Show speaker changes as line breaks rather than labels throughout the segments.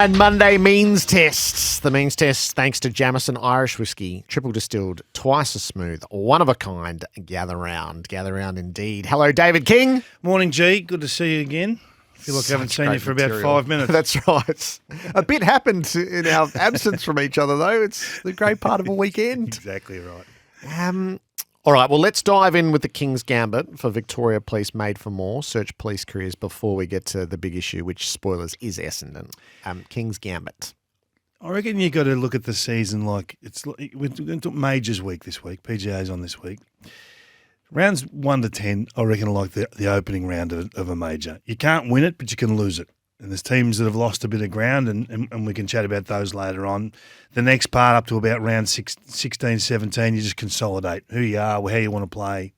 And Monday means tests. The means test, thanks to Jamison Irish Whiskey, triple distilled, twice as smooth, one of a kind. Gather round indeed. Hello, David King.
Morning, G. Good to see you again. I feel like I haven't seen you for about 5 minutes.
That's right. A bit happened in our absence from each other, though. It's the great part of a weekend.
Exactly right.
All right, well, let's dive in with the King's Gambit for Victoria Police Made for More. Search police careers before we get to the big issue, which, spoilers, is Essendon. King's Gambit.
I reckon you got to look at the season like we're going to Majors week this week. PGA's on this week. Rounds 1 to 10, I reckon, are like the opening round of a major. You can't win it, but you can lose it. And there's teams that have lost a bit of ground, and we can chat about those later on. The next part, up to about round 16, 17, you just consolidate who you are, how you want to play,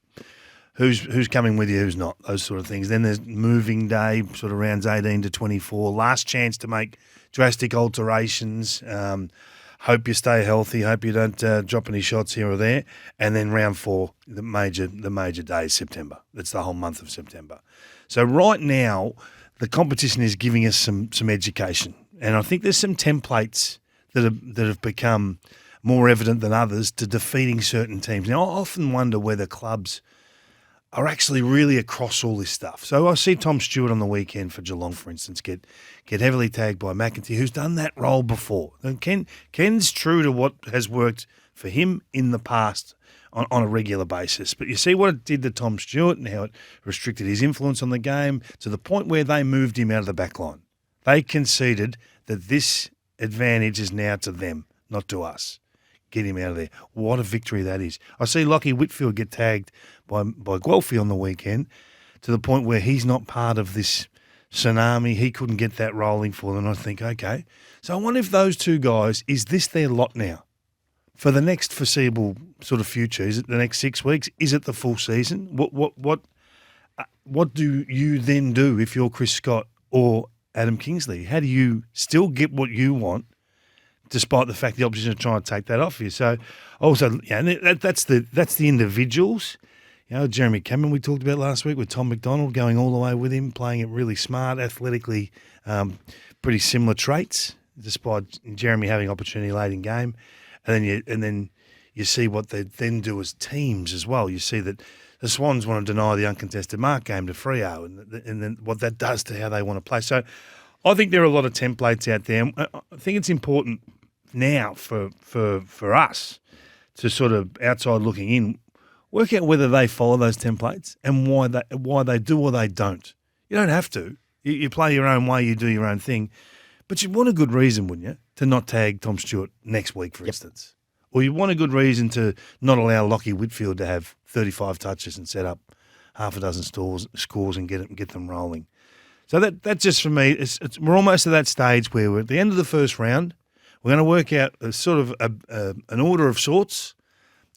who's coming with you, who's not, those sort of things. Then there's moving day, sort of rounds 18 to 24, last chance to make drastic alterations. Hope you stay healthy, hope you don't drop any shots here or there. And then round 4, the major day is September. That's the whole month of September. So right now, the competition is giving us some education, and I think there's some templates that have become more evident than others to defeating certain teams. Now, I often wonder whether clubs are actually really across all this stuff. So I see Tom Stewart on the weekend for Geelong, for instance, get heavily tagged by McEntee, who's done that role before. And Ken's true to what has worked for him in the past on a regular basis. But you see what it did to Tom Stewart and how it restricted his influence on the game to the point where they moved him out of the back line. They conceded that this advantage is now to them, not to us. Get him out of there. What a victory that is. I see Lachie Whitfield get tagged by Guelphy on the weekend to the point where he's not part of this tsunami. He couldn't get that rolling for them. And I think, okay. So I wonder if those two guys, is this their lot now? For the next foreseeable sort of future, is it the next 6 weeks? Is it the full season? What do you then do if you're Chris Scott or Adam Kingsley? How do you still get what you want, despite the fact the opposition are trying to take that off you? So, also, that's the individuals. You know, Jeremy Cameron we talked about last week with Tom McDonald going all the way with him, playing it really smart, athletically, pretty similar traits, despite Jeremy having opportunity late in game. And then you see what they then do as teams as well. You see that the Swans want to deny the uncontested mark game to Freo, and then what that does to how they want to play. So I think there are a lot of templates out there. I think it's important now for us to sort of outside looking in, work out whether they follow those templates and why they do or they don't. You don't have to. You play your own way, you do your own thing. But you'd want a good reason, wouldn't you, to not tag Tom Stewart next week, for instance? Or you want a good reason to not allow Lachie Whitfield to have 35 touches and set up half a dozen scores and get them rolling. So that just for me, we're almost at that stage where we're at the end of the first round. We're going to work out a sort of an order of sorts.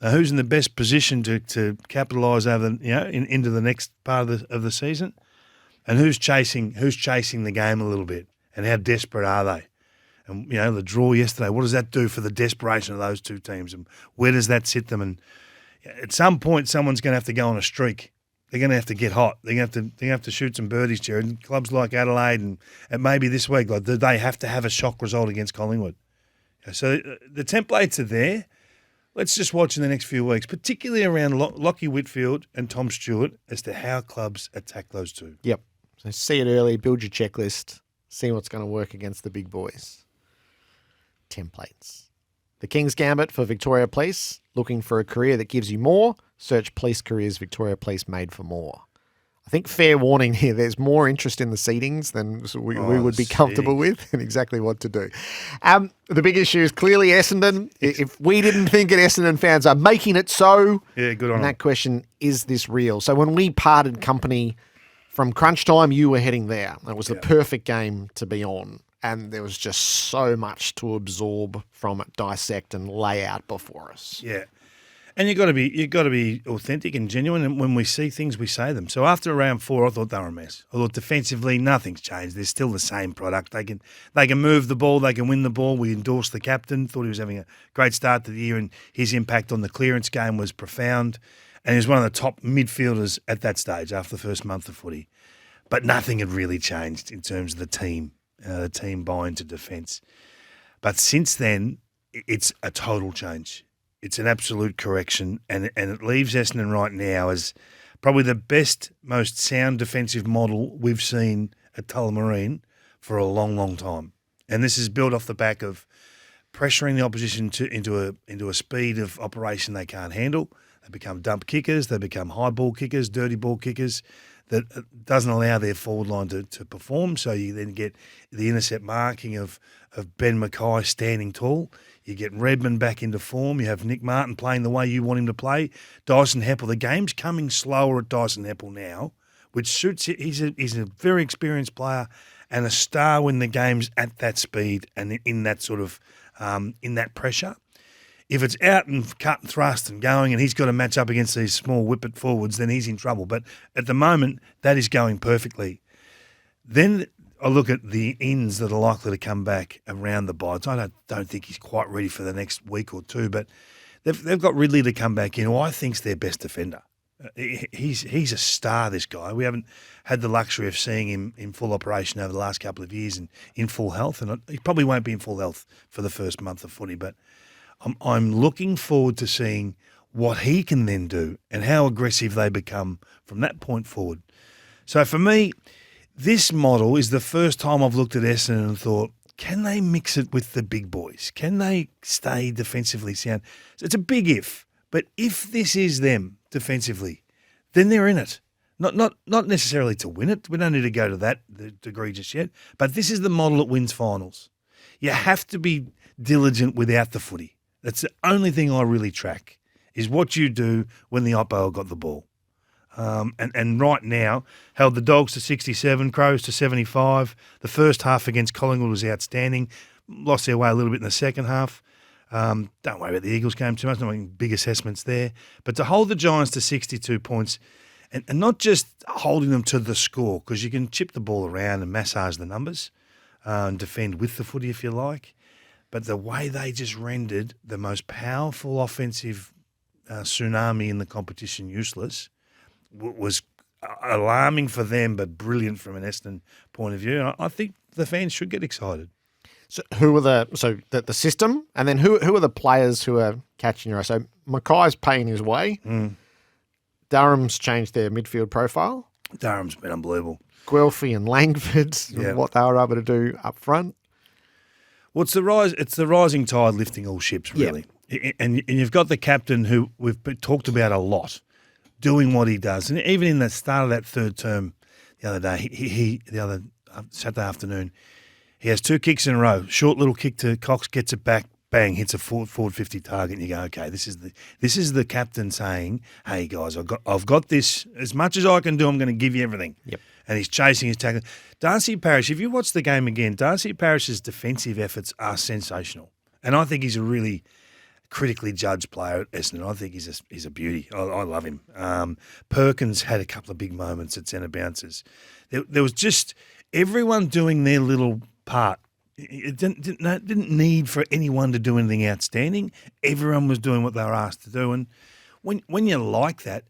Who's in the best position to capitalise over into the next part of the season, and who's chasing the game a little bit. And how desperate are they? And, the draw yesterday, what does that do for the desperation of those two teams? And where does that sit them? And at some point, someone's going to have to go on a streak. They're going to have to get hot. They're going to have to shoot some birdies, Gerard. And clubs like Adelaide and maybe this week, like, they have to have a shock result against Collingwood. So the templates are there. Let's just watch in the next few weeks, particularly around Lachie Whitfield and Tom Stewart, as to how clubs attack those two.
Yep. So see it early, build your checklist. See what's going to work against the big boys. Templates. The King's Gambit for Victoria Police. Looking for a career that gives you more? Search Police Careers Victoria Police Made for More. I think fair warning here, there's more interest in the seedings than we would be comfortable with and exactly what to do. The big issue is clearly Essendon. If we didn't think it, Essendon fans are making it so.
Yeah, good on them.
And that question, is this real? So when we parted company from crunch time, you were heading there. It was the perfect game to be on. And there was just so much to absorb from it, dissect and lay out before us.
Yeah. And you've got to be authentic and genuine. And when we see things, we say them. So after round 4, I thought they were a mess. I thought defensively, nothing's changed. They're still the same product. They can move the ball. They can win the ball. We endorsed the captain. Thought he was having a great start to the year, and his impact on the clearance game was profound. And he was one of the top midfielders at that stage after the first month of footy. But nothing had really changed in terms of the team. the team buy into defence. But since then, it's a total change. It's an absolute correction, and it leaves Essendon right now as probably the best, most sound defensive model we've seen at Tullamarine for a long, long time. And this is built off the back of pressuring the opposition into a speed of operation they can't handle. They become dump kickers, they become high ball kickers, dirty ball kickers that doesn't allow their forward line to perform. So you then get the intercept marking of Ben Mackay standing tall. You get Redmond back into form. You have Nick Martin playing the way you want him to play. Dyson Heppel, the game's coming slower at Dyson Heppel now, which suits it. He's a very experienced player and a star when the game's at that speed and in that sort of in that pressure. If it's out and cut and thrust and going and he's got to match up against these small whippet forwards, then he's in trouble. But at the moment, that is going perfectly. Then I look at the ends that are likely to come back around the bites. I don't think he's quite ready for the next week or two, but they've got Ridley to come back in, who I think's their best defender. He's a star, this guy. We haven't had the luxury of seeing him in full operation over the last couple of years and in full health, and he probably won't be in full health for the first month of footy, but I'm looking forward to seeing what he can then do and how aggressive they become from that point forward. So for me, this model is the first time I've looked at Essendon and thought, can they mix it with the big boys? Can they stay defensively sound? So it's a big if, but if this is them defensively, then they're in it. Not necessarily to win it. We don't need to go to that degree just yet, but this is the model that wins finals. You have to be diligent without the footy. That's the only thing I really track, is what you do when the oppo got the ball. And right now, held the Dogs to 67, Crows to 75. The first half against Collingwood was outstanding. Lost their way a little bit in the second half. Don't worry about the Eagles game too much. Not making big assessments there. But to hold the Giants to 62 points and not just holding them to the score, because you can chip the ball around and massage the numbers and defend with the footy if you like. But the way they just rendered the most powerful offensive tsunami in the competition useless was alarming for them, but brilliant from an Essendon point of view. And I think the fans should get excited.
So who are the system, and then who are the players who are catching your eye? So Mackay's paying his way. Durham's changed their midfield profile.
Durham's been unbelievable.
Guelphy and Langford, what they were able to do up front.
Well, it's the rising tide lifting all ships, really. Yep. And you've got the captain who we've talked about a lot, doing what he does. And even in the start of that third term the other day, the other Saturday afternoon, he has 2 kicks in a row. Short little kick to Cox, gets it back, bang, hits a forward 50 target, and you go, okay, this is the captain saying, hey guys, I've got this. As much as I can do, I'm going to give you everything.
Yep. And
he's chasing his tackle. Darcy Parish, if you watch the game again, Darcy Parish's defensive efforts are sensational. And I think he's a really critically judged player at Essendon. I think he's a beauty. I love him. Perkins had a couple of big moments at centre bounces. There was just everyone doing their little part. It didn't need for anyone to do anything outstanding. Everyone was doing what they were asked to do. And when you like that,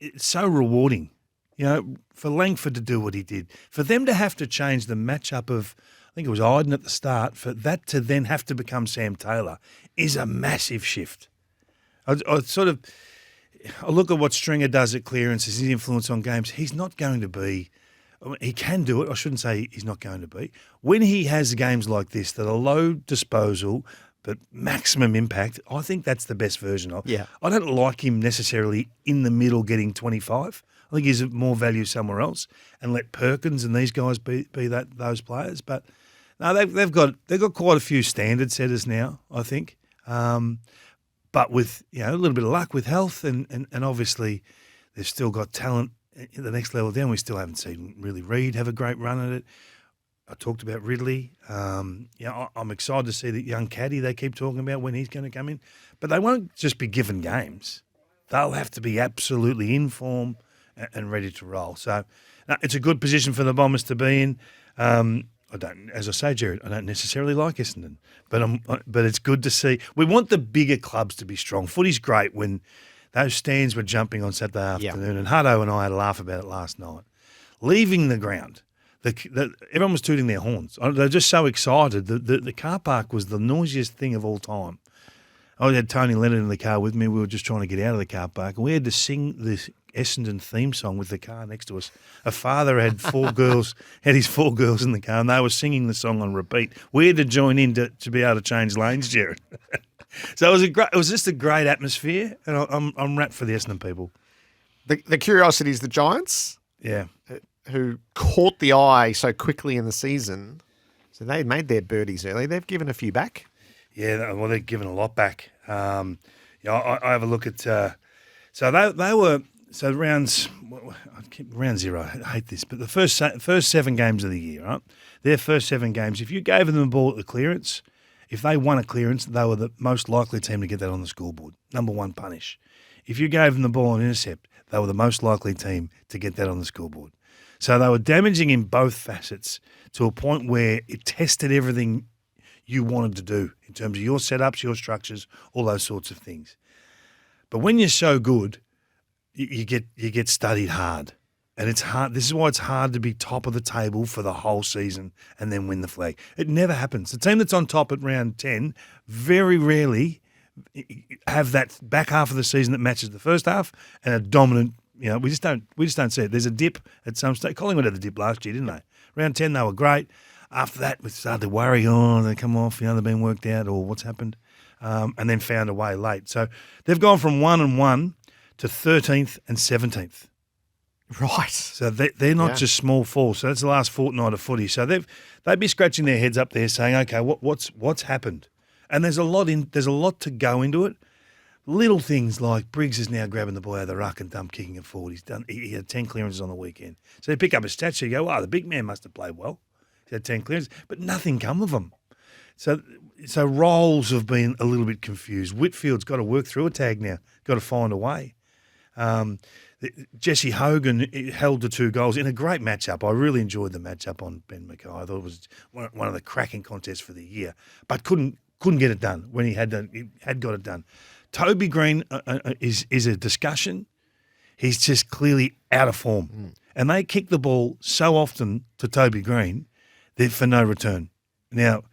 it's so rewarding. You know, for Langford to do what he did, for them to have to change the matchup of, I think it was Iden at the start, for that to then have to become Sam Taylor is a massive shift. I look at what Stringer does at clearances, his influence on games. He's not going to be, he can do it. I shouldn't say he's not going to be. When he has games like this that are low disposal but maximum impact, I think that's the best version of.
Yeah.
I don't like him necessarily in the middle getting 25. I think he's more value somewhere else, and let Perkins and these guys be those players. But no, they've got quite a few standard setters now, I think. But with a little bit of luck with health, and obviously they've still got talent at the next level down. We still haven't seen really Reid have a great run at it. I talked about Ridley. I'm excited to see the young caddy they keep talking about when he's going to come in. But they won't just be given games. They'll have to be absolutely in form and ready to roll. So it's a good position for the Bombers to be in. As I say, Gerard, I don't necessarily like Essendon, but it's good to see. We want the bigger clubs to be strong. Footy's great when those stands were jumping on Saturday afternoon, and Hutto and I had a laugh about it last night. Leaving the ground, Everyone was tooting their horns. They're just so excited. The car park was the noisiest thing of all time. I had Tony Leonard in the car with me. We were just trying to get out of the car park, and we had to sing this Essendon theme song with the car next to us. A father had had his 4 girls in the car, and they were singing the song on repeat. We had to join in to be able to change lanes, Gerard. So it was just a great atmosphere, and I'm wrapped for the Essendon people.
The curiosity is the Giants, who caught the eye so quickly in the season. So they made their birdies early. They've given a few back.
Yeah, well, they've given a lot back. I have a look at. So they were round 0. I hate this, but the first 7 games of the year, right? Their first 7 games. If you gave them the ball at the clearance, if they won a clearance, they were the most likely team to get that on the scoreboard. Number 1 punish. If you gave them the ball on intercept, they were the most likely team to get that on the scoreboard. So they were damaging in both facets to a point where it tested everything you wanted to do in terms of your setups, your structures, all those sorts of things. But when you're so good, you get studied hard. And it's hard. This is why it's hard to be top of the table for the whole season and then win the flag. It never happens. The team that's on top at round 10 very rarely have that back half of the season that matches the first half and a dominant. We just don't see it. There's a dip at some stage. Collingwood had the dip last year, didn't they? Round 10 they were great. After that, we started to worry, they come off, they've been worked out or what's happened, and then found a way late. So they've gone from 1-1 to 13th and 17th.
Right.
So they're not just small falls. So that's the last fortnight of footy. So they'd be scratching their heads up there saying, okay, what's happened? And there's a lot to go into it. Little things like Briggs is now grabbing the ball out of the ruck and dump kicking it forward. He had 10 clearances on the weekend. So you pick up a stat sheet, you go, the big man must have played well. He had 10 clearances, but nothing come of them. So roles have been a little bit confused. Whitfield's got to work through a tag now, got to find a way. Jesse Hogan held the 2 goals in a great matchup. I really enjoyed the matchup on Ben Mackay. I thought it was one of the cracking contests for the year, but couldn't get it done when he had got it done. Toby Green is a discussion. He's just clearly out of form. And they kick the ball so often to Toby Green for no return. Now,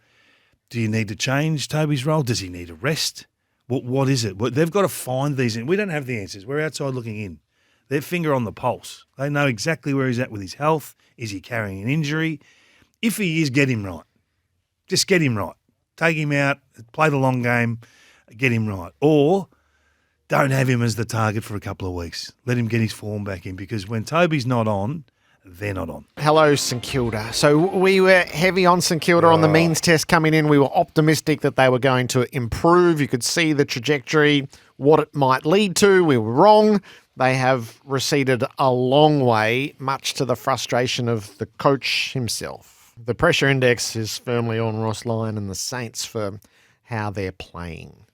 do you need to change Toby's role? Does he need a rest? What is it? They've got to find these. We don't have the answers. We're outside looking in. Their finger on the pulse. They know exactly where he's at with his health. Is he carrying an injury? If he is, get him right. Just get him right. Take him out, play the long game, get him right. Or don't have him as the target for a couple of weeks. Let him get his form back in, because when Toby's not on, they're not on.
Hello, St Kilda. So we were heavy on St Kilda on the means test coming in. We were optimistic that they were going to improve. You could see the trajectory, what it might lead to. We were wrong. They have receded a long way, much to the frustration of the coach himself. The pressure index is firmly on Ross Lyon and the Saints for how they're playing.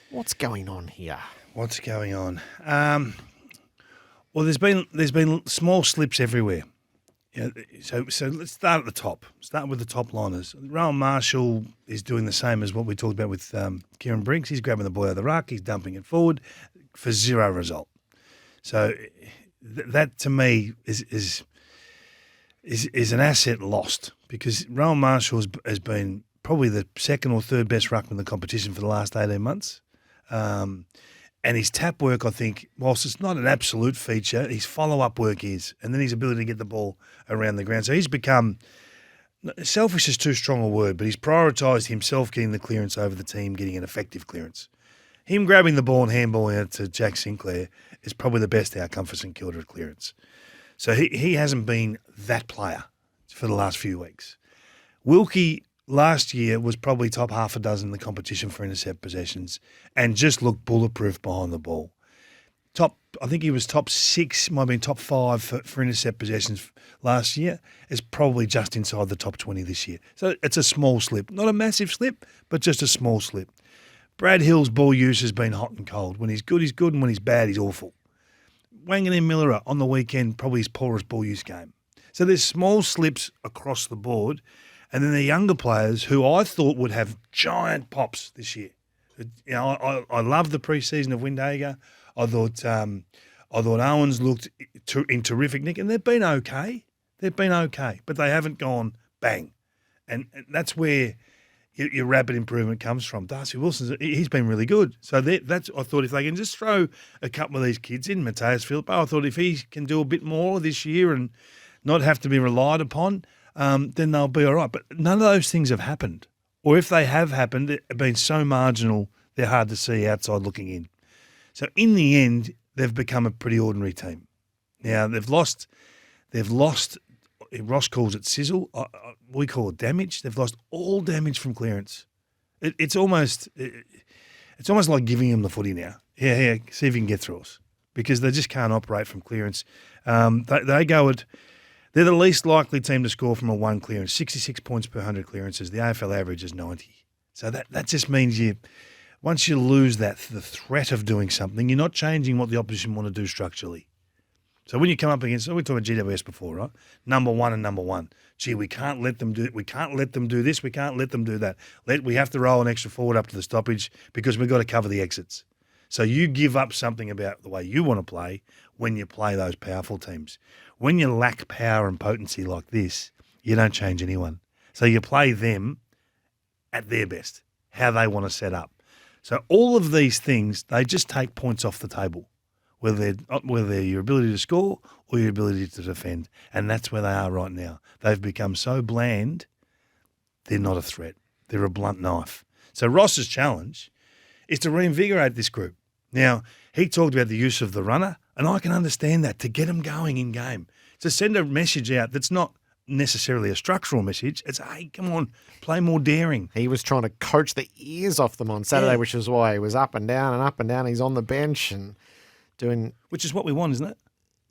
What's going on here?
What's going on? Well, there's been small slips everywhere. So let's start at the top. Start with the top liners. Rowan Marshall is doing the same as what we talked about with Kieran Briggs. He's grabbing the ball out of the ruck. He's dumping it forward for zero result. So that to me is an asset lost, because Rowan Marshall has been probably the second or third best ruckman in the competition for the last 18 months. And his tap work, I think, whilst it's not an absolute feature, his follow-up work is, and then his ability to get the ball around the ground. So he's become, selfish is too strong a word, but he's prioritised himself getting the clearance over the team getting an effective clearance. Him grabbing the ball and handballing it to Jack Sinclair is probably the best outcome for St Kilda at clearance. So he hasn't been that player for the last few weeks. Wilkie last year was probably top half a dozen in the competition for intercept possessions and just looked bulletproof behind the ball. I think he was top 6, might have been top 5 for intercept possessions last year. Is probably just inside the top 20 this year. So it's a small slip. Not a massive slip, but just a small slip. Brad Hill's ball use has been hot and cold. When he's good, and when he's bad, he's awful. Wangan Miller on the weekend, probably his poorest ball use game. So there's small slips across the board. And then the younger players who I thought would have giant pops this year. I love the preseason of Windhager. I thought Owens looked in terrific nick, and they've been okay. They've been okay, but they haven't gone bang. And that's where your rapid improvement comes from. Darcy Wilson's, he's been really good. So that's, I thought if they can just throw a couple of these kids in, Mateus Philippo, I thought if he can do a bit more this year and not have to be relied upon, then they'll be all right. But none of those things have happened. Or if they have happened, they've been so marginal, they're hard to see outside looking in. So in the end, they've become a pretty ordinary team. Now, they've lost, Ross calls it sizzle. We call it damage. They've lost all damage from clearance. It's almost like giving them the footy now. Yeah, see if you can get through us, because they just can't operate from clearance. They go at, they're the least likely team to score from a one clearance, 66 points per 100 clearances. The AFL average is 90. So that just means once you lose the threat of doing something, you're not changing what the opposition want to do structurally. So when you come up against, we talked about GWS before, right? Number one. Gee, we can't let them do this. We can't let them do that. We have to roll an extra forward up to the stoppage because we've got to cover the exits. So you give up something about the way you want to play when you play those powerful teams. When you lack power and potency like this, you don't change anyone. So you play them at their best, how they want to set up. So all of these things, they just take points off the table, whether they're your ability to score or your ability to defend. And that's where they are right now. They've become so bland, they're not a threat. They're a blunt knife. So Ross's challenge is to reinvigorate this group. Now, he talked about the use of the runner, and I can understand that, to get them going in game, to send a message out that's not necessarily a structural message. It's, hey, come on, play more daring.
He was trying to coach the ears off them on Saturday, which is why he was up and down and up and down. He's on the bench and doing...
Which is what we want, isn't it?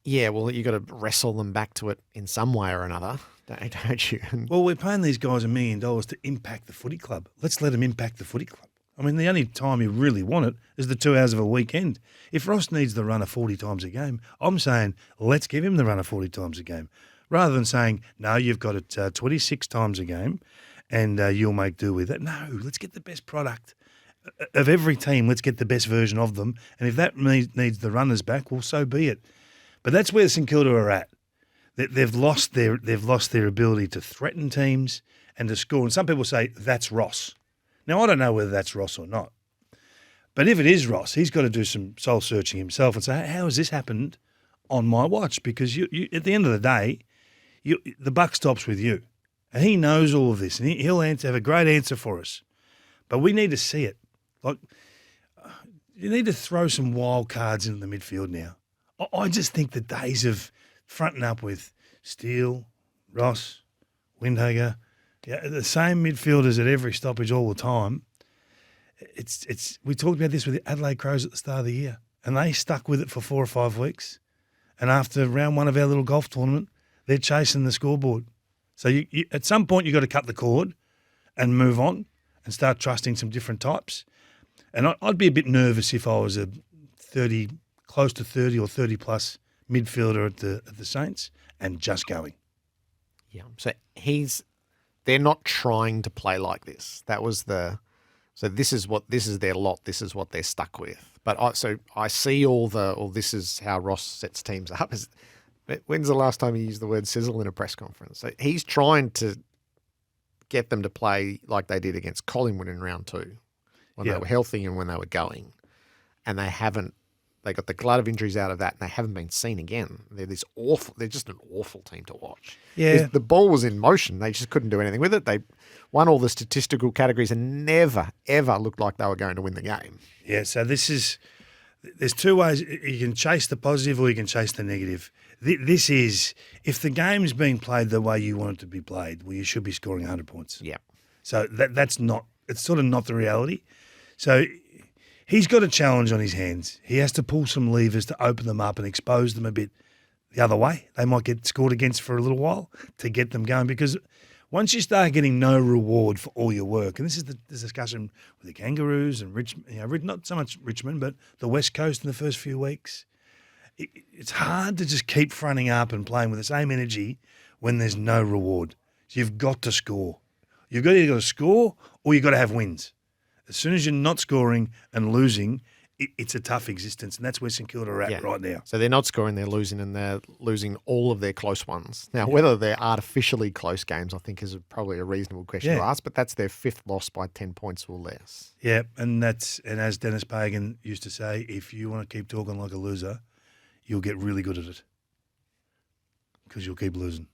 Yeah, well, you got to wrestle them back to it in some way or another, don't you?
Well, we're paying these guys $1 million to impact the footy club. Let's let them impact the footy club. I mean, the only time you really want it is the 2 hours of a weekend. If Ross needs the runner 40 times a game, I'm saying let's give him the runner 40 times a game, rather than saying, no, you've got it 26 times a game and you'll make do with it. No, let's get the best product of every team. Let's get the best version of them. And if that needs the runners back, well, so be it. But that's where St Kilda are at. They've lost their ability to threaten teams and to score. And some people say that's Ross. Now, I don't know whether that's Ross or not. But if it is Ross, he's got to do some soul searching himself and say, how has this happened on my watch? Because you at the end of the day, the buck stops with you. And he knows all of this, and he'll have a great answer for us. But we need to see it. Like, you need to throw some wild cards into the midfield now. I just think the days of fronting up with Steele, Ross, Windhager, the same midfielders at every stoppage all the time. We talked about this with the Adelaide Crows at the start of the year, and they stuck with it for 4 or 5 weeks. And after round one of our little golf tournament, they're chasing the scoreboard. So you at some point you've got to cut the cord and move on and start trusting some different types. And I'd be a bit nervous if I was a close to 30 or 30 plus midfielder at the Saints and just going.
Yeah. So they're not trying to play like this. So this is their lot. This is what they're stuck with. But I see this is how Ross sets teams up. When's the last time he used the word sizzle in a press conference? So he's trying to get them to play like they did against Collingwood in round 2 when they were healthy and when they were going. And they haven't. They got the glut of injuries out of that, and they haven't been seen again. They're just an awful team to watch.
Yeah.
The ball was in motion. They just couldn't do anything with it. They won all the statistical categories and never, ever looked like they were going to win the game.
Yeah, so there's 2 ways. You can chase the positive or you can chase the negative. This is, if the game's being played the way you want it to be played, well, you should be scoring 100 points.
Yeah.
So that's not, it's sort of not the reality. So he's got a challenge on his hands. He has to pull some levers to open them up and expose them a bit the other way. They might get scored against for a little while to get them going, because once you start getting no reward for all your work, and this is the discussion with the Kangaroos and Richmond, not so much Richmond, but the West Coast in the first few weeks, it's hard to just keep fronting up and playing with the same energy when there's no reward. So you've got to score. You've either got to score or you've got to have wins. As soon as you're not scoring and losing, it's a tough existence, and that's where St Kilda are at right now.
So they're not scoring, they're losing, and they're losing all of their close ones. Now, whether they're artificially close games, I think is probably a reasonable question to ask, but that's their 5th loss by 10 points or less.
Yeah, and as Dennis Pagan used to say, if you want to keep talking like a loser, you'll get really good at it because you'll keep losing.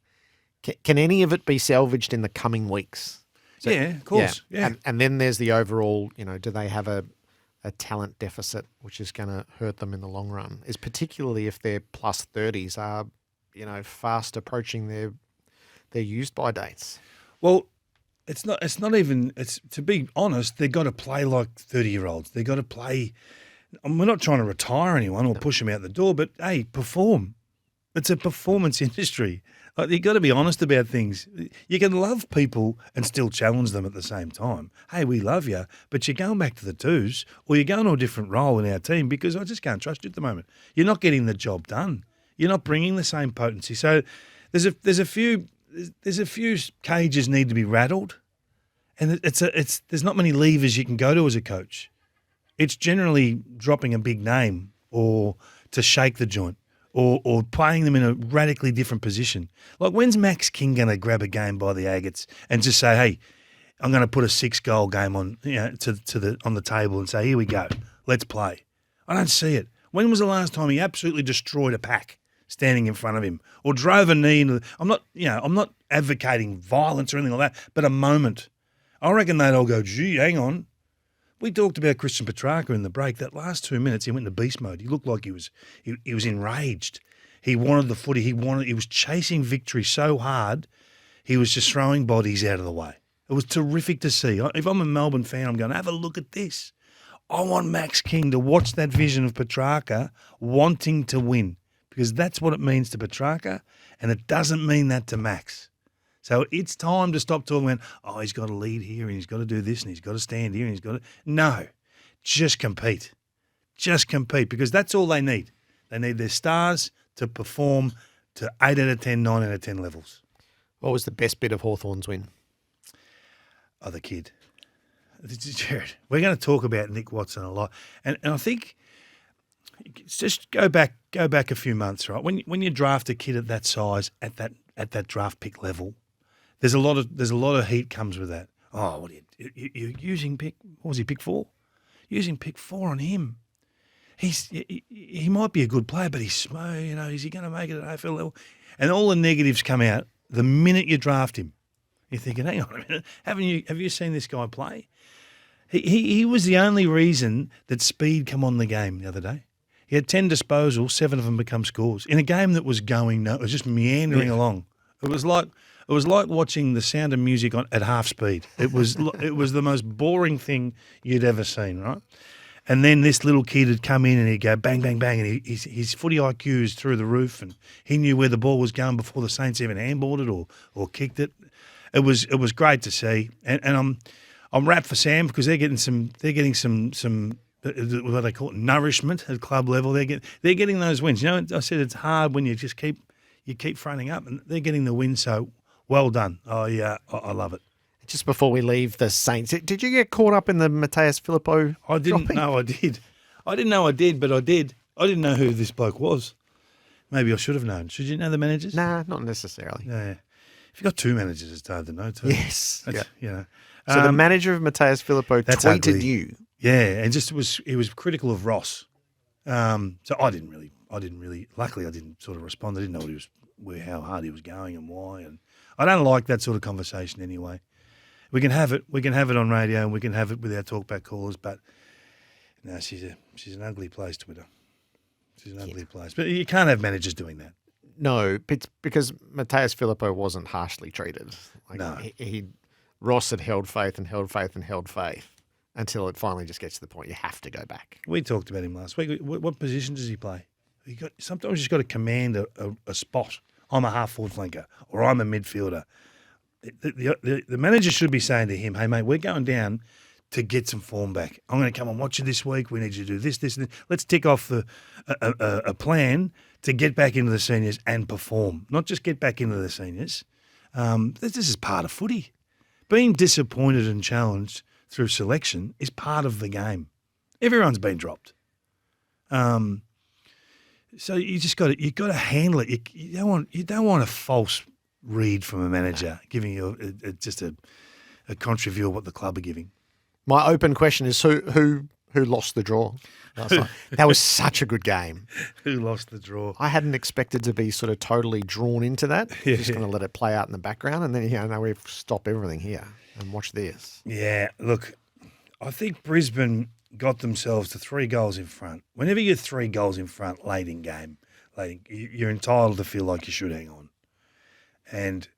Can any of it be salvaged in the coming weeks? So,
yeah, of course. Yeah.
And then there's the overall, do they have a talent deficit, which is going to hurt them in the long run, is particularly if their plus 30s are, fast approaching their used by dates.
Well, it's not even, to be honest, they've got to play like 30-year-olds. They've got to play, we're not trying to retire anyone or push them out the door, but hey, perform. It's a performance industry. Like, you've got to be honest about things. You can love people and still challenge them at the same time. Hey, we love you, but you're going back to the twos or you're going to a different role in our team because I just can't trust you at the moment. You're not getting the job done. You're not bringing the same potency. So there's a few cages need to be rattled, and there's not many levers you can go to as a coach. It's generally dropping a big name or to shake the joint. Or playing them in a radically different position. Like, when's Max King going to grab a game by the agates and just say, "Hey, I'm going to put a 6-goal game on, on the table and say, here we go, let's play." I don't see it. When was the last time he absolutely destroyed a pack standing in front of him or drove a knee into? I'm not advocating violence or anything like that, but a moment. I reckon they'd all go, "Gee, hang on." We talked about Christian Petrarca in the break. That last 2 minutes, he went into beast mode. He looked like he was enraged. He wanted the footy. He was chasing victory so hard, he was just throwing bodies out of the way. It was terrific to see. If I'm a Melbourne fan, I'm going, have a look at this. I want Max King to watch that vision of Petrarca wanting to win, because that's what it means to Petrarca, and it doesn't mean that to Max. So it's time to stop talking about, oh, he's got to lead here and he's got to do this and he's got to stand here and he's got to... No, just compete. Just compete, because that's all they need. They need their stars to perform to 8 out of 10, 9 out of 10 levels.
What was the best bit of Hawthorn's win?
Oh, the kid. Gerard, we're going to talk about Nick Watson a lot. And I think just go back a few months, right? When you draft a kid at that size, at that draft pick level, there's a lot of heat comes with that. Oh, what you're using pick? What was he, pick 4? Using pick 4 on him. He might be a good player, but he's slow. Is he going to make it at AFL level? And all the negatives come out the minute you draft him. You're thinking, hang on a minute, have you seen this guy play? He was the only reason that speed come on the game the other day. He had 10 disposals, 7 of them become scores in a game that was it was just meandering along. It was like watching The Sound of Music at half speed. It was the most boring thing you'd ever seen, right? And then this little kid had come in and he'd go bang, bang, bang, and his footy IQ is through the roof, and he knew where the ball was going before the Saints even handballed it or kicked it. It was great to see, and I'm wrapped for Sam because they're getting some what they call it, nourishment at club level. They're getting those wins. I said it's hard when you just keep fronting up, and they're getting the win. So well done. Oh yeah, I love it.
Just before we leave the Saints, did you get caught up in the Mateus Filippo?
I didn't know I did. I didn't know I did, but I did. I didn't know who this bloke was. Maybe I should have known. Should you know the managers?
Nah, not necessarily.
Yeah. If you've got 2 managers, it's hard to know too.
Yes.
Yeah.
So the manager of Mateus Filippo tweeted
ugly.
you.
Yeah, and he was critical of Ross. So I didn't really. Luckily, I didn't sort of respond. I didn't know how hard he was going and why. And I don't like that sort of conversation anyway. We can have it. We can have it on radio, and we can have it with our talkback callers. But no, she's an ugly place, Twitter. She's an ugly place. But you can't have managers doing that.
No, it's because Mateus Filippo wasn't harshly treated.
No.
Ross had held faith and held faith and held faith until it finally just gets to the point you have to go back.
We talked about him last week. What position does he play? Sometimes you've just got to command a spot. I'm a half-forward flanker, or I'm a midfielder. The manager should be saying to him, hey, mate, we're going down to get some form back. I'm going to come and watch you this week. We need you to do this, and this. Let's tick off a plan to get back into the seniors and perform, not just get back into the seniors. This is part of footy. Being disappointed and challenged through selection is part of the game. Everyone's been dropped. So you just got to handle it. You don't want a false read from a manager giving you just a contrary view of what the club are giving.
My open question is who lost the draw last night? That was such a good game.
Who lost the draw?
I hadn't expected to be sort of totally drawn into that. Just going to let it play out in the background, and then now we stop everything here and watch this.
Yeah, look, I think Brisbane got themselves to 3 goals in front. Whenever you're 3 goals in front late in game, you're entitled to feel like you should hang on. And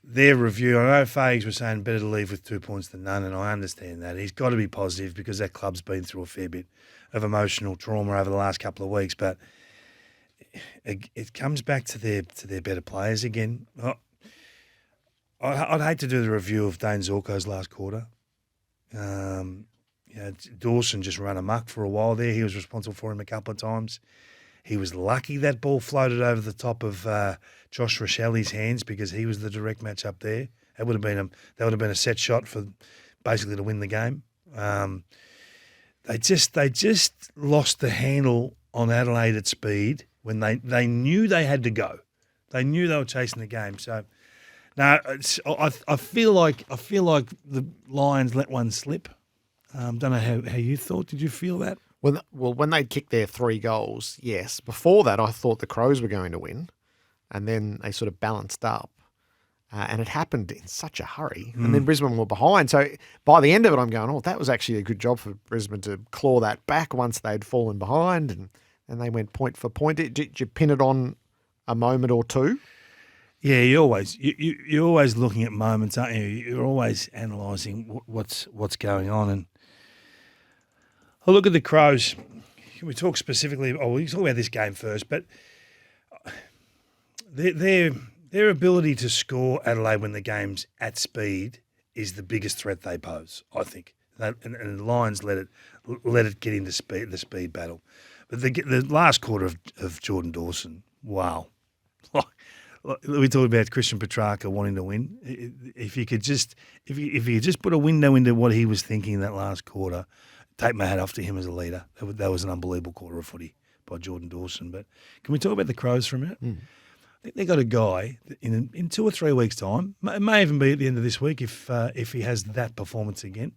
their review, I know Fags was saying better to leave with 2 points than none, and I understand that. He's got to be positive because that club's been through a fair bit of emotional trauma over the last couple of weeks. But it comes back to their better players again. I'd hate to do the review of Dane Zorko's last quarter. Dawson just ran amok for a while there. He was responsible for him a couple of times. He was lucky that ball floated over the top of Josh Rochelli's hands because he was the direct match up there. That would have been a set shot for basically to win the game. They just lost the handle on Adelaide at speed when they knew they had to go. They knew they were chasing the game. So no, I feel like the Lions let one slip. Don't know how you thought. Did you feel that?
Well, when they kicked their 3 goals, yes. Before that, I thought the Crows were going to win, and then they sort of balanced up, and it happened in such a hurry. And then Brisbane were behind. So by the end of it, I'm going, that was actually a good job for Brisbane to claw that back once they'd fallen behind, and they went point for point. Did you pin it on a moment or two?
Yeah, you're always looking at moments, aren't you? You're always analysing what's going on. And I look at the Crows. We talk specifically. We talk about this game first, but their ability to score Adelaide when the game's at speed is the biggest threat they pose, I think. And the Lions let it get into the speed battle. But the last quarter of Jordan Dawson, wow. We talked about Christian Petrarca wanting to win. If you could just put a window into what he was thinking in that last quarter, take my hat off to him as a leader. That was an unbelievable quarter of footy by Jordan Dawson. But can we talk about the Crows for a minute? I think they got a guy in 2 or 3 weeks' time. It may even be at the end of this week if he has that performance again.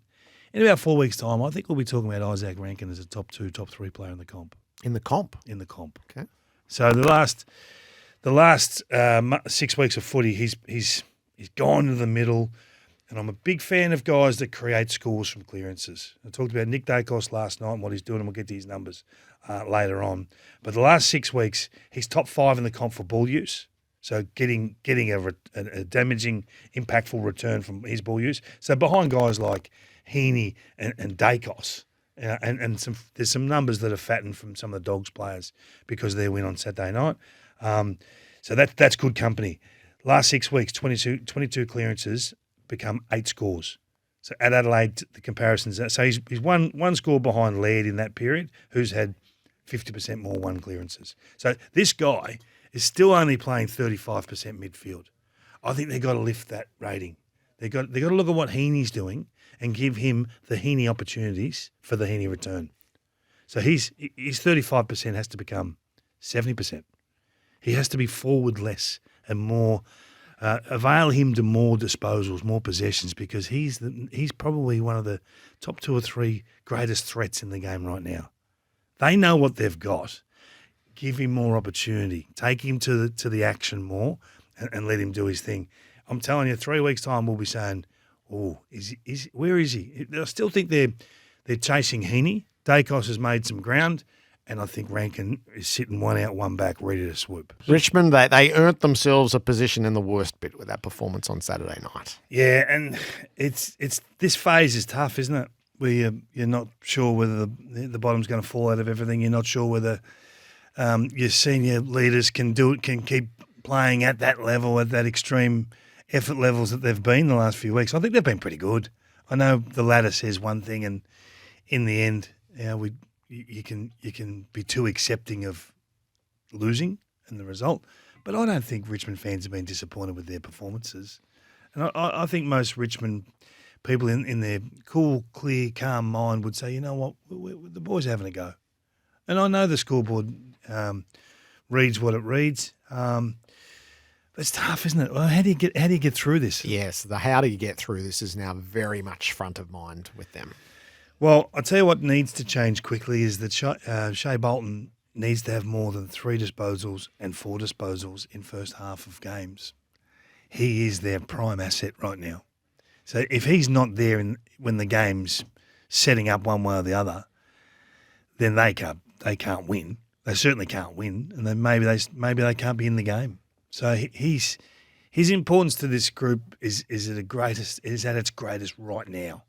In about 4 weeks' time, I think we'll be talking about Izak Rankine as a top 2, top 3 player in the comp.
In the comp?
In the comp.
Okay.
So the last 6 weeks of footy, he's gone to the middle, and I'm a big fan of guys that create scores from clearances. I talked about Nick Dacos last night and what he's doing, and we'll get to his numbers later on. But the last 6 weeks, he's top 5 in the comp for ball use, so getting a damaging, impactful return from his ball use. So behind guys like Heaney and Dacos, and there's some numbers that are fattened from some of the Dogs players because of their win on Saturday night. So that's good company. Last 6 weeks, 22 clearances become 8 scores. So at Adelaide, the comparisons. So he's one score behind Laird in that period, who's had 50% more 1 clearances. So this guy is still only playing 35% midfield. I think they've got to lift that rating. They've got to look at what Heaney's doing and give him the Heaney opportunities for the Heaney return. So his 35% has to become 70%. He has to be forward less and more, avail him to more disposals, more possessions, because he's probably one of the top 2 or 3 greatest threats in the game right now. They know what they've got. Give him more opportunity. Take him to the action more and let him do his thing. I'm telling you, 3 weeks' time we'll be saying, where is he? I still think they're chasing Heaney. Dacos has made some ground. And I think Rankine is sitting 1 out, 1 back, ready to swoop.
Richmond, they earned themselves a position in the worst bit with that performance on Saturday night.
Yeah, and it's this phase is tough, isn't it? Where you're not sure whether the bottom's going to fall out of everything. You're not sure whether your senior leaders can keep playing at that level, at that extreme effort levels that they've been the last few weeks. I think they've been pretty good. I know the ladder says one thing, and in the end, you can be too accepting of losing and the result. But I don't think Richmond fans have been disappointed with their performances. And I think most Richmond people in their cool, clear, calm mind would say, you know what, the boys are having a go. And I know the scoreboard reads what it reads. But it's tough, isn't it? Well, how do you get through this?
Yes, the how do you get through this is now very much front of mind with them.
Well, I'll tell you what needs to change quickly is that Shea Bolton needs to have more than 3 disposals and 4 disposals in first half of games. He is their prime asset right now. So if he's not there when the game's setting up one way or the other, then they can't win. They certainly can't win, and then maybe they can't be in the game. So his importance to this group is at its greatest right now.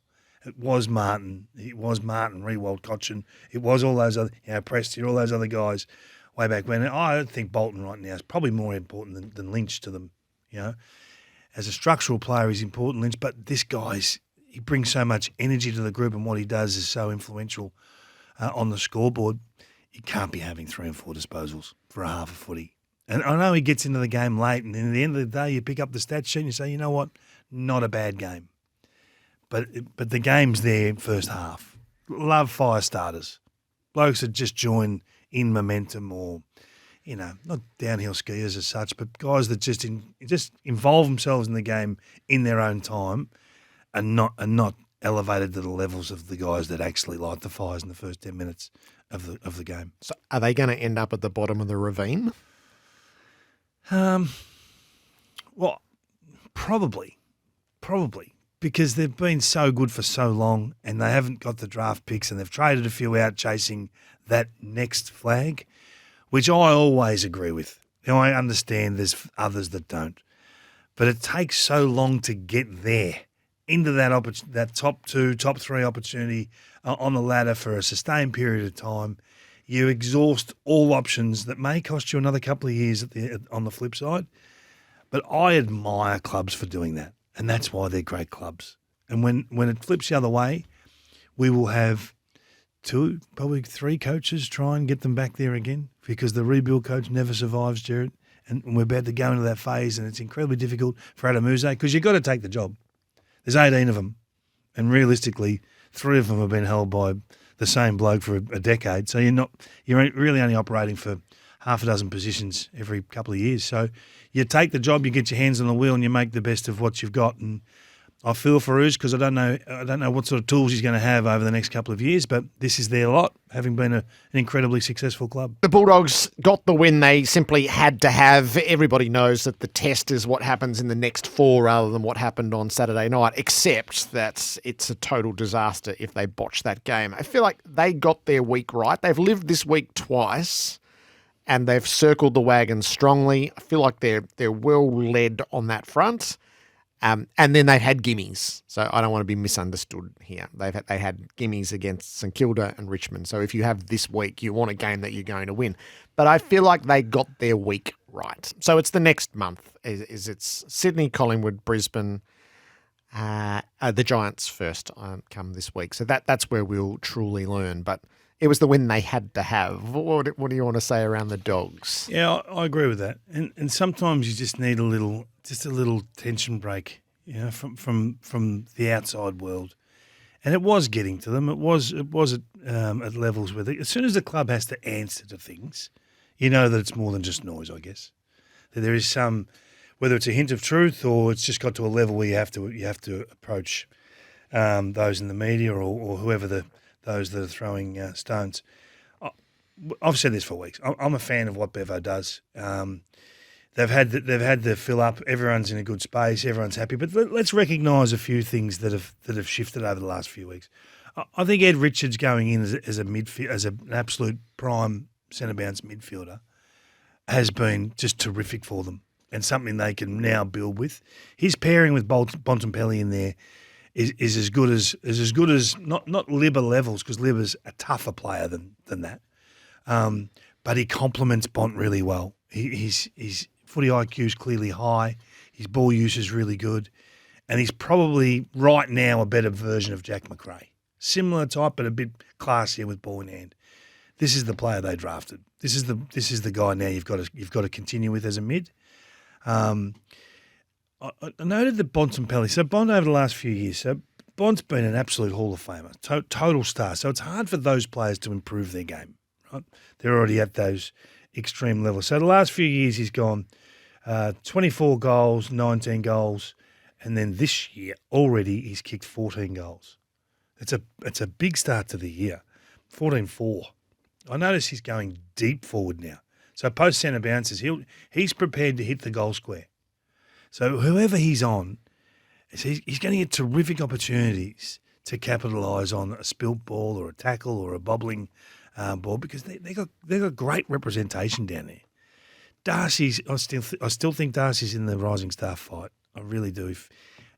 It was Martin, Rewald, Cochin. It was all those other, Presty, all those other guys way back when. I think Bolton right now is probably more important than Lynch to them. As a structural player, he's important, Lynch, but this he brings so much energy to the group, and what he does is so influential on the scoreboard. You can't be having 3 and 4 disposals for a half a footy. And I know he gets into the game late, and at the end of the day, you pick up the stat sheet and you say, you know what, not a bad game. But the game's there first half. Love fire starters. Blokes that just join in momentum or, not downhill skiers as such, but guys that just involve themselves in the game in their own time and not elevated to the levels of the guys that actually light the fires in the first 10 minutes of the game.
So are they going to end up at the bottom of the ravine?
Well, probably, because they've been so good for so long and they haven't got the draft picks and they've traded a few out chasing that next flag, which I always agree with. I understand there's others that don't, but it takes so long to get there into that top 2, top 3 opportunity on the ladder for a sustained period of time. You exhaust all options that may cost you another couple of years on the flip side. But I admire clubs for doing that, and that's why they're great clubs. And when it flips the other way, we will have 2, probably 3 coaches try and get them back there again because the rebuild coach never survives, Gerard. And we're about to go into that phase, and it's incredibly difficult for Adem Yze because you've got to take the job. There's 18 of them, and realistically, 3 of them have been held by the same bloke for a decade. So you're really only operating for half a dozen positions every couple of years. So you take the job, you get your hands on the wheel, and you make the best of what you've got. And I feel for Uz because I don't know what sort of tools he's going to have over the next couple of years, but this is their lot, having been an incredibly successful club.
The Bulldogs got the win they simply had to have. Everybody knows that the test is what happens in the next 4 rather than what happened on Saturday night, except that it's a total disaster if they botch that game. I feel like they got their week right. They've lived this week twice, and they've circled the wagon strongly. I feel like they're well led on that front. And then they've had gimmies, so I don't want to be misunderstood here. They had gimmies against St Kilda and Richmond. So if you have this week, you want a game that you're going to win. But I feel like they got their week right. So it's the next month. It's Sydney, Collingwood, Brisbane, the Giants first come this week. So that's where we'll truly learn. But it was the win they had to have. What do you want to say around the Dogs?
Yeah, I agree with that. And sometimes you just need a little tension break, from the outside world. And it was getting to them. It was at levels where as soon as the club has to answer to things, you know that it's more than just noise, I guess. That there is some, whether it's a hint of truth or it's just got to a level where you have to approach those in the media or whoever those that are throwing stones. I've said this for weeks. I'm a fan of what Bevo does. They've had the fill up. Everyone's in a good space. Everyone's happy. But let's recognise a few things that have shifted over the last few weeks. I think Ed Richards going in as an absolute prime centre bounce midfielder has been just terrific for them and something they can now build with. His pairing with Bontempelli in there is as good as not Libba levels, because Libba's a tougher player than that. But he complements Bont really well. His footy IQ is clearly high. His ball use is really good. And he's probably right now a better version of Jack McRae. Similar type, but a bit classier with ball in hand. This is the player they drafted. This is the guy now you've got to continue with as a mid. I noted that Bontempelli. So Bont over the last few years. So Bont's been an absolute Hall of Famer, total star. So it's hard for those players to improve their game, right? They're already at those extreme levels. So the last few years he's gone 24 goals, 19 goals, and then this year already he's kicked 14 goals. It's a big start to the year, 14-4. I notice he's going deep forward now. So post centre bounces, he's prepared to hit the goal square. So whoever he's on, he's going to get terrific opportunities to capitalise on a spilt ball or a tackle or a bobbling ball because they got great representation down there. Darcy's, I still think Darcy's in the rising star fight. I really do.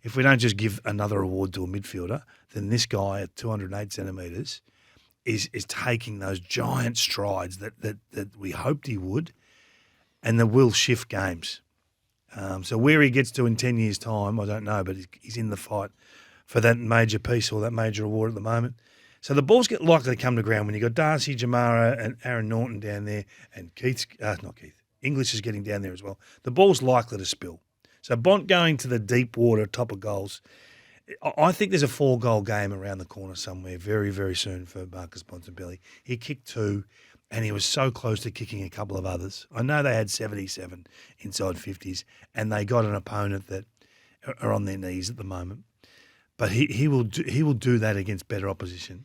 If we don't just give another award to a midfielder, then this guy at 208 centimetres is taking those giant strides that we hoped he would, and that will shift games. So where he gets to in 10 years' time, I don't know, but he's in the fight for that major piece or that major award at the moment. So the balls get likely to come to ground when you've got Darcy, Jamara and Aaron Norton down there, and English is getting down there as well. The ball's likely to spill. So Bont going to the deep water, top of goals. I think there's a 4-goal game around the corner somewhere very, very soon for Marcus Bontempelli. He kicked 2, and he was so close to kicking a couple of others. I know they had 77 inside 50s, and they got an opponent that are on their knees at the moment. But he will do that against better opposition,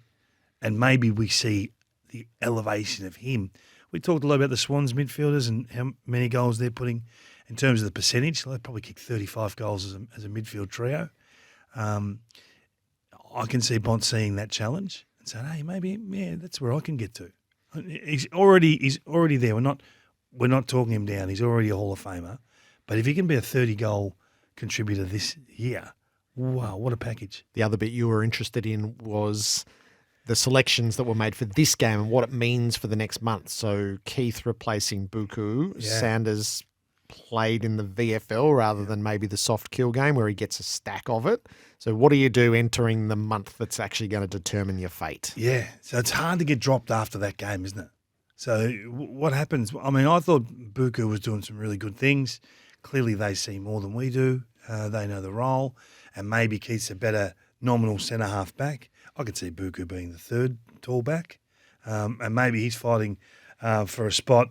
and maybe we see the elevation of him. We talked a lot about the Swans midfielders and how many goals they're putting in terms of the percentage. They probably kick 35 goals as a midfield trio. I can see Bont seeing that challenge and saying, "Hey, maybe that's where I can get to." He's already there. We're not talking him down. He's already a Hall of Famer. But if he can be a 30-goal contributor this year, wow, what a package!
The other bit you were interested in was the selections that were made for this game and what it means for the next month. So Keith replacing Buku, Sanders played in the VFL rather than maybe the soft kill game where he gets a stack of it. So what do you do entering the month that's actually going to determine your fate?
Yeah, so it's hard to get dropped after that game, isn't it? So what happens? I mean, I thought Buku was doing some really good things. Clearly they see more than we do. They know the role, and maybe Keith's a better nominal centre-half back. I could see Buku being the third tall back, and maybe he's fighting for a spot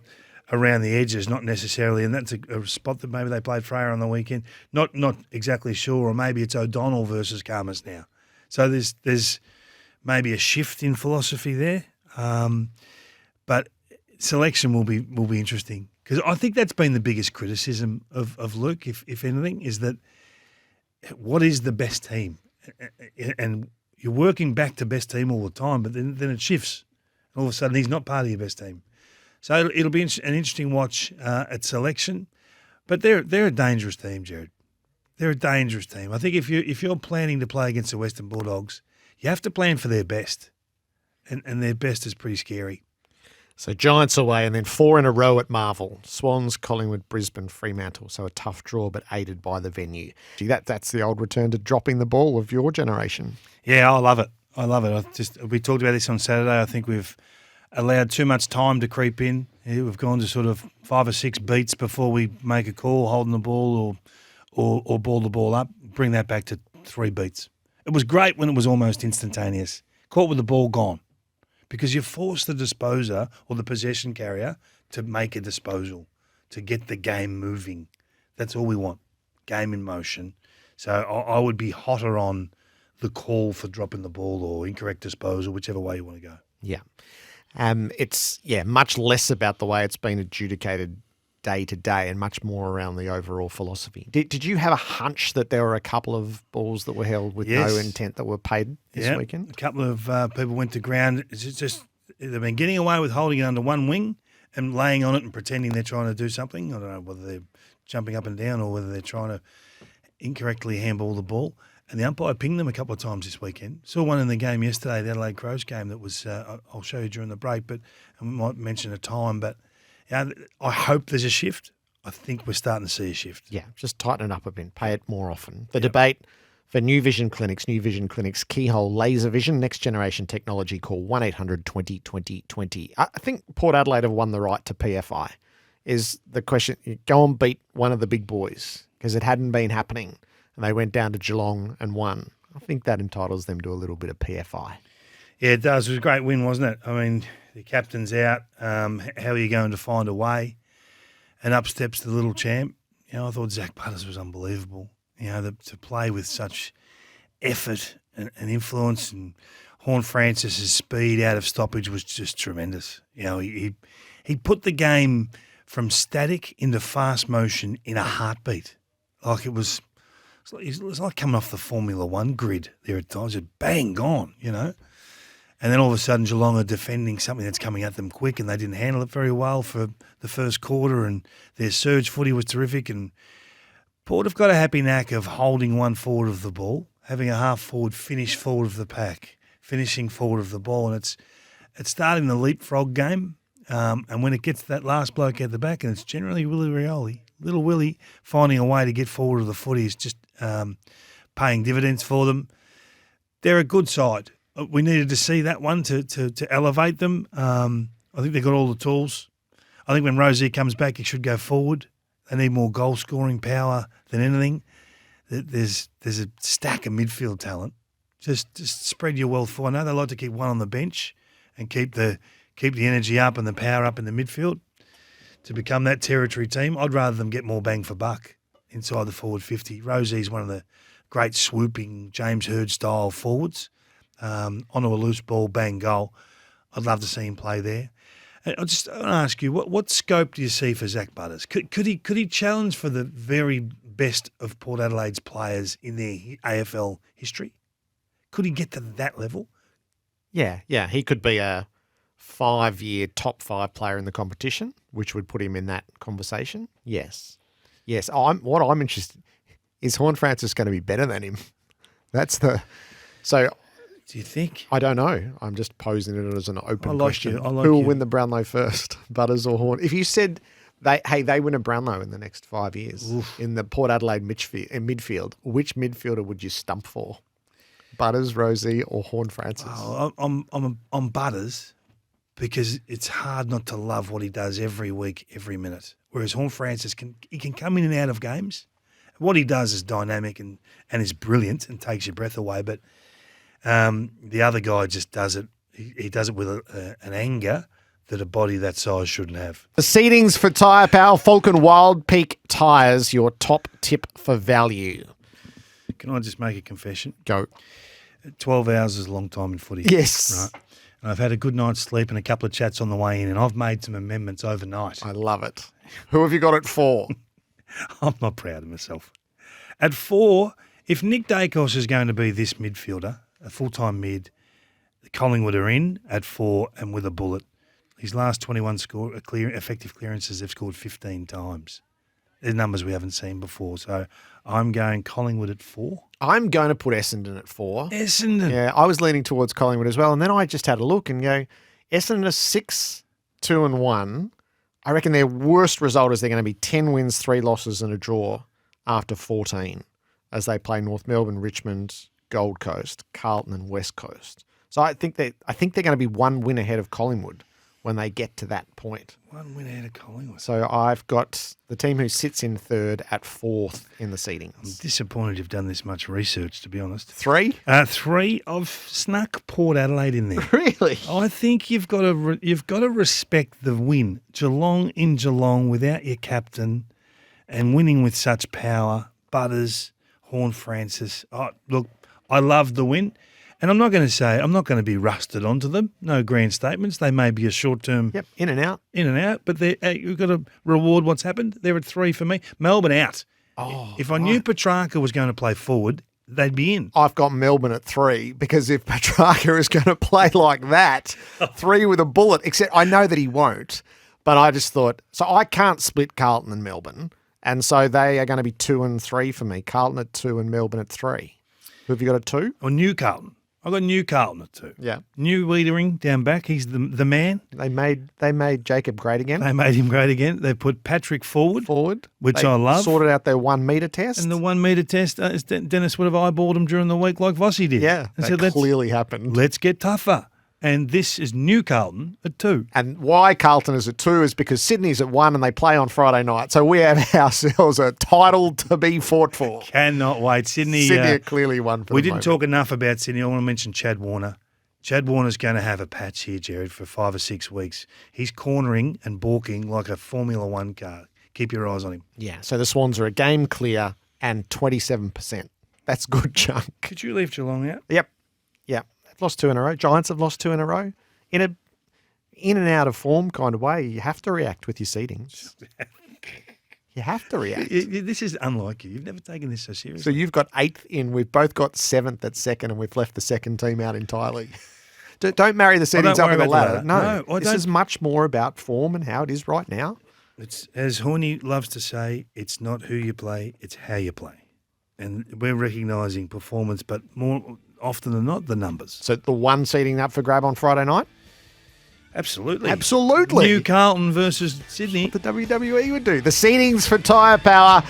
around the edges, not necessarily, and that's a spot that maybe they played Freo on the weekend. Not exactly sure, or maybe it's O'Donnell versus Karmas now. So there's maybe a shift in philosophy there, but selection will be interesting because I think that's been the biggest criticism of Luke, if anything, is that what is the best team, and you're working back to best team all the time, but then it shifts. All of a sudden, he's not part of your best team. So it'll be an interesting watch at selection, but they're a dangerous team, Gerard. They're a dangerous team. I think if you're planning to play against the Western Bulldogs, you have to plan for their best, and their best is pretty scary.
So Giants away and then 4 in a row at Marvel. Swans, Collingwood, Brisbane, Fremantle. So a tough draw, but aided by the venue. Gee, that's the old return to dropping the ball of your generation.
Yeah, I love it. We talked about this on Saturday. I think we've allowed too much time to creep in. We've gone to sort of 5 or 6 beats before we make a call, holding the ball or ball the ball up. Bring that back to 3 beats. It was great when it was almost instantaneous. Caught with the ball, gone. Because you force the disposer or the possession carrier to make a disposal, to get the game moving. That's all we want, game in motion. So I would be hotter on the call for dropping the ball or incorrect disposal, whichever way you want to go.
Yeah. It's much less about the way it's been adjudicated day to day and much more around the overall philosophy. Did you have a hunch that there were a couple of balls that were held with no intent that were paid this weekend?
A couple of people went to ground. It's just they've been getting away with holding it under one wing and laying on it and pretending they're trying to do something. I don't know whether they're jumping up and down or whether they're trying to incorrectly handball the ball. And the umpire pinged them a couple of times this weekend. Saw one in the game yesterday, the Adelaide Crows game that was, I'll show you during the break, but I might mention a time. But I hope there's a shift. I think we're starting to see a shift.
Yeah, just tighten it up a bit, pay it more often. The debate for New Vision Clinics, keyhole laser vision, next generation technology, call 1-800-20-20-20. I think Port Adelaide have won the right to PFI. Is the question, go and beat one of the big boys, because it hadn't been happening. And they went down to Geelong and won. I think that entitles them to a little bit of PFI.
Yeah, it does. It was a great win, wasn't it? I mean, the captain's out. How are you going to find a way? And up steps the little champ. You know, I thought Zach Butters was unbelievable. You know, to play with such effort and influence, and Horn Francis's speed out of stoppage was just tremendous. You know, he put the game from static into fast motion in a heartbeat. Like it was like coming off the Formula One grid there at times. Just bang, gone, you know. And then all of a sudden Geelong are defending something that's coming at them quick, and they didn't handle it very well for the first quarter, and their surge footy was terrific. And Port have got a happy knack of holding one forward of the ball, having a half forward finish forward of the pack, finishing forward of the ball, and it's starting the leapfrog game. And when it gets to that last bloke at the back, and it's generally Willie Rioli, little Willie finding a way to get forward of the footy is just paying dividends for them. They're a good side. We needed to see that one to elevate them. I think they've got all the tools. I think when Rosie comes back, he should go forward. They need more goal-scoring power than anything. There's a stack of midfield talent. Just spread your wealth forward. I know they like to keep one on the bench and keep the energy up and the power up in the midfield to become that territory team. I'd rather them get more bang for buck inside the forward 50. Rosie's one of the great swooping James Hird-style forwards. Onto a loose ball, bang, goal. I'd love to see him play there. I want to ask you, what scope do you see for Zach Butters? Could he challenge for the very best of Port Adelaide's players in their AFL history? Could he get to that level?
Yeah. He could be a 5-year top 5 player in the competition, which would put him in that conversation. Yes. What I'm interested is Horn Francis going to be better than him?
Do you think?
I don't know. I'm just posing it as an open question.
Who
will win the Brownlow first, Butters or Horn? If you said they win a Brownlow in the next 5 years in the Port Adelaide midfield, which midfielder would you stump for? Butters, Rosie, or Horn Francis?
Oh, I'm Butters because it's hard not to love what he does every week, every minute. Whereas Horn Francis can come in and out of games. What he does is dynamic and is brilliant and takes your breath away, but the other guy just does it. He does it with an anger that a body that size shouldn't have.
The Seedings for Tyre Power, Falcon Wild Peak Tyres, your top tip for value.
Can I just make a confession?
Go.
12 hours is a long time in footy.
Yes.
Right. And I've had a good night's sleep and a couple of chats on the way in, and I've made some amendments overnight.
I love it. Who have you got it for?
I'm not proud of myself. At 4, if Nick Dacos is going to be this midfielder, a full-time mid, Collingwood are in at 4 and with a bullet. His last 21 effective clearances, they've scored 15 times. They're numbers we haven't seen before. So I'm going Collingwood at 4.
I'm going to put Essendon at 4.
Essendon.
Yeah, I was leaning towards Collingwood as well. And then I just had a look and go, Essendon are 6, 2 and 1. I reckon their worst result is they're going to be 10 wins, 3 losses and a draw after 14 as they play North Melbourne, Richmond, Gold Coast, Carlton and West Coast. So I think they're going to be 1 win ahead of Collingwood when they get to that point.
1 win ahead of Collingwood.
So I've got the team who sits in 3rd at 4th in the seedings.
I'm disappointed you've done this much research, to be honest.
3?
3. I've snuck Port Adelaide in there.
Really?
I think you've got to respect the win. Geelong in Geelong without your captain and winning with such power. Butters, Horn Francis. Oh, look, I love the win. And I'm not going to be rusted onto them. No grand statements. They may be a short-term...
Yep, in and out.
But you've got to reward what's happened. They're at 3 for me. Melbourne out.
Oh,
if I knew Petrarca was going to play forward, they'd be in.
I've got Melbourne at 3 because if Petrarca is going to play like that, 3 with a bullet, except I know that he won't, but I just thought... So I can't split Carlton and Melbourne, and so they are going to be 2 and 3 for me. Carlton at 2 and Melbourne at 3. Who have you got at 2?
Or New Carlton. I've got New Carlton at 2.
Yeah.
New Wiedering down back. He's the man.
They made Jacob great again.
They made him great again. They put Patrick forward. Which
they
I love.
Sorted out their 1 metre test.
And the 1 metre test, Dennis would have eyeballed him during the week like Vossi did.
Yeah,
and
that clearly happened.
Let's get tougher. And this is New Carlton at 2.
And why Carlton is at 2 is because Sydney's at 1 and they play on Friday night. So we have ourselves a title to be fought for.
Cannot wait. Sydney
are clearly 1 for
We
the
didn't talk enough about Sydney. I want to mention Chad Warner. Chad Warner's going to have a patch here, Gerard, for 5 or 6 weeks. He's cornering and balking like a Formula One car. Keep your eyes on him.
Yeah, so the Swans are a game clear and 27%. That's good chunk.
Could you leave Geelong out?
Yep. They've lost 2 in a row. Giants have lost 2 in a row. In and out of form kind of way, you have to react with your seedings. You have to react.
This is unlike you. You've never taken this so
So
seriously.
you've got 8th in. We've both got 7th at second, and we've left the second team out entirely. Don't marry the seedings up
worry
with the
about the
ladder.
ladder. No, I
this
don't.
is much more about form and how it is right now.
It's, as Horny loves to say, it's not who you play, it's how you play. And we're recognising performance, but more often than not, the numbers.
So the one seeding up for grab on Friday night?
Absolutely.
Absolutely.
New Carlton versus Sydney.
The WWE would do. The seedings for Tyre Power.